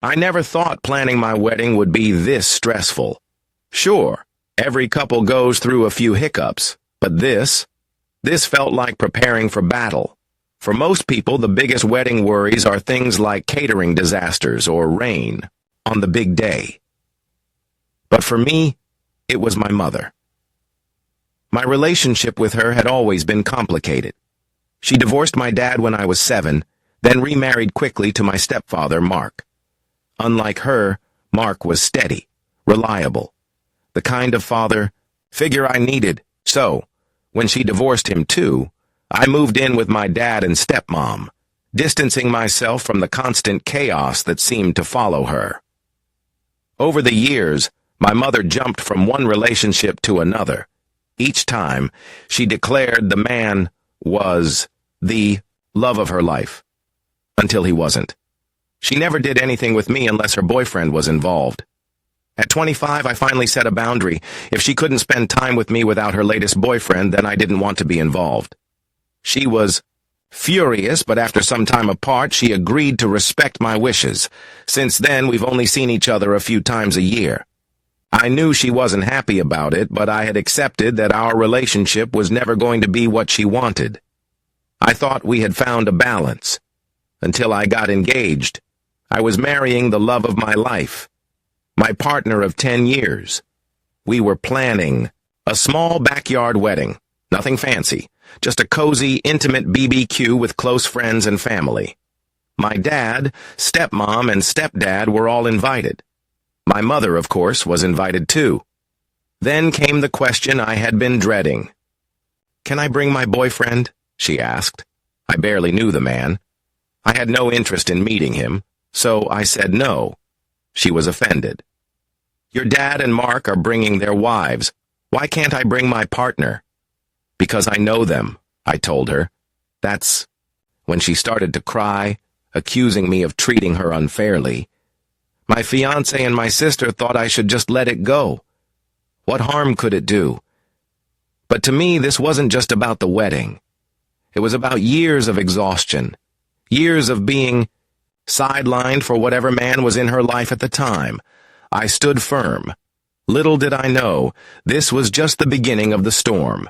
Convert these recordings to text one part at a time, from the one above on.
I never thought planning my wedding would be this stressful. Sure, every couple goes through a few hiccups, but this felt like preparing for battle. For most people, the biggest wedding worries are things like catering disasters or rain on the big day. But for me, it was my mother. My relationship with her had always been complicated. She divorced my dad when I was 7, then remarried quickly to my stepfather, Mark. Unlike her, Mark was steady, reliable, the kind of father figure I needed. So, when she divorced him too, I moved in with my dad and stepmom, distancing myself from the constant chaos that seemed to follow her. Over the years, my mother jumped from one relationship to another. Each time, she declared the man was the love of her life, until he wasn't. She never did anything with me unless her boyfriend was involved. At 25, I finally set a boundary. If she couldn't spend time with me without her latest boyfriend, then I didn't want to be involved. She was furious, but after some time apart, she agreed to respect my wishes. Since then, we've only seen each other a few times a year. I knew she wasn't happy about it, but I had accepted that our relationship was never going to be what she wanted. I thought we had found a balance. Until I got engaged. I was marrying the love of my life, my partner of 10 years. We were planning a small backyard wedding, nothing fancy, just a cozy, intimate BBQ with close friends and family. My dad, stepmom, and stepdad were all invited. My mother, of course, was invited too. Then came the question I had been dreading. "Can I bring my boyfriend?" she asked. I barely knew the man. I had no interest in meeting him, so I said no. She was offended. "Your dad and Mark are bringing their wives. Why can't I bring my partner?" "Because I know them," I told her. That's when she started to cry, accusing me of treating her unfairly. My fiancé and my sister thought I should just let it go. What harm could it do? But to me, this wasn't just about the wedding. It was about years of exhaustion, years of being sidelined for whatever man was in her life at the time. I stood firm. Little did I know, this was just the beginning of the storm.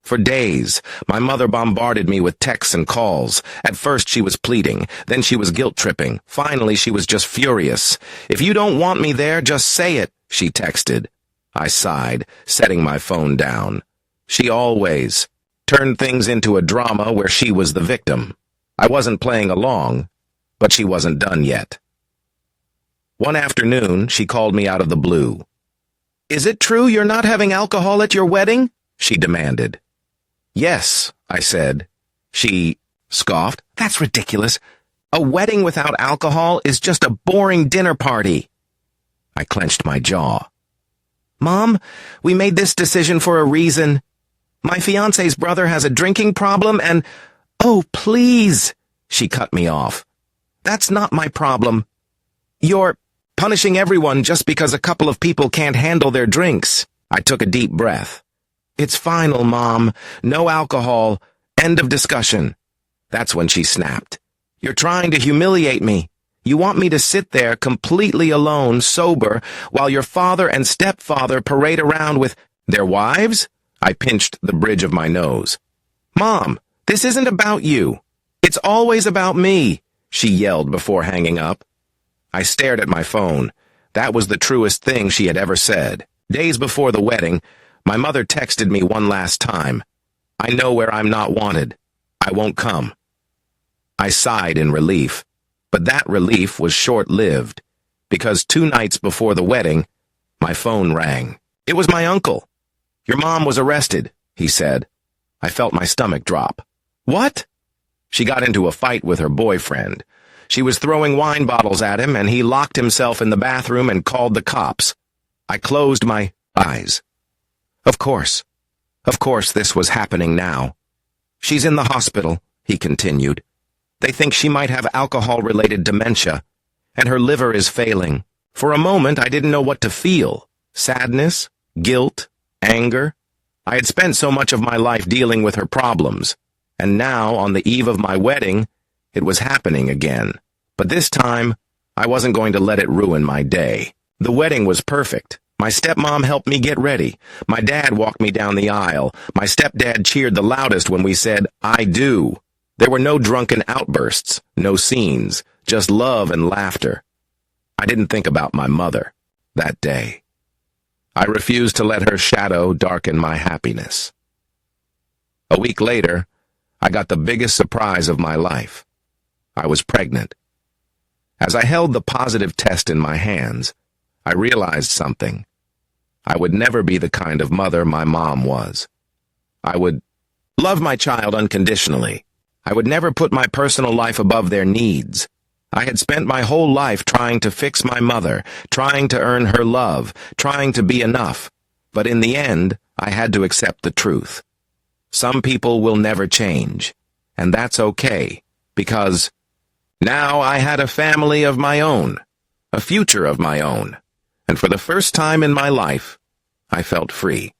For days, my mother bombarded me with texts and calls. At first she was pleading, then she was guilt-tripping. Finally she was just furious. "If you don't want me there, just say it," she texted. I sighed, setting my phone down. She always turned things into a drama where she was the victim. I wasn't playing along, but she wasn't done yet. One afternoon, she called me out of the blue. "Is it true you're not having alcohol at your wedding?" she demanded. "Yes," I said. She scoffed. "That's ridiculous. A wedding without alcohol is just a boring dinner party." I clenched my jaw. "Mom, we made this decision for a reason. My fiancé's brother has a drinking problem and—" "Oh, please," she cut me off. "That's not my problem. You're punishing everyone just because a couple of people can't handle their drinks." I took a deep breath. "It's final, Mom. No alcohol. End of discussion." That's when she snapped. "You're trying to humiliate me. You want me to sit there completely alone, sober, while your father and stepfather parade around with their wives?" I pinched the bridge of my nose. "Mom, this isn't about you. It's always about me," she yelled before hanging up. I stared at my phone. That was the truest thing she had ever said. Days before the wedding, my mother texted me one last time. "I know where I'm not wanted. I won't come." I sighed in relief, but that relief was short-lived, because 2 nights before the wedding, my phone rang. It was my uncle. "Your mom was arrested," he said. I felt my stomach drop. "What?" She got into a fight with her boyfriend. She was throwing wine bottles at him, and he locked himself in the bathroom and called the cops. I closed my eyes. Of course this was happening now. "She's in the hospital," he continued. "They think she might have alcohol-related dementia, and her liver is failing." For a moment, I didn't know what to feel. Sadness, guilt, anger. I had spent so much of my life dealing with her problems, and now, on the eve of my wedding, it was happening again. But this time, I wasn't going to let it ruin my day. The wedding was perfect. My stepmom helped me get ready. My dad walked me down the aisle. My stepdad cheered the loudest when we said, "I do." There were no drunken outbursts, no scenes, just love and laughter. I didn't think about my mother that day. I refused to let her shadow darken my happiness. A week later, I got the biggest surprise of my life. I was pregnant. As I held the positive test in my hands, I realized something. I would never be the kind of mother my mom was. I would love my child unconditionally. I would never put my personal life above their needs. I had spent my whole life trying to fix my mother, trying to earn her love, trying to be enough. But in the end, I had to accept the truth. Some people will never change, and that's okay, because now I had a family of my own, a future of my own, and for the first time in my life, I felt free.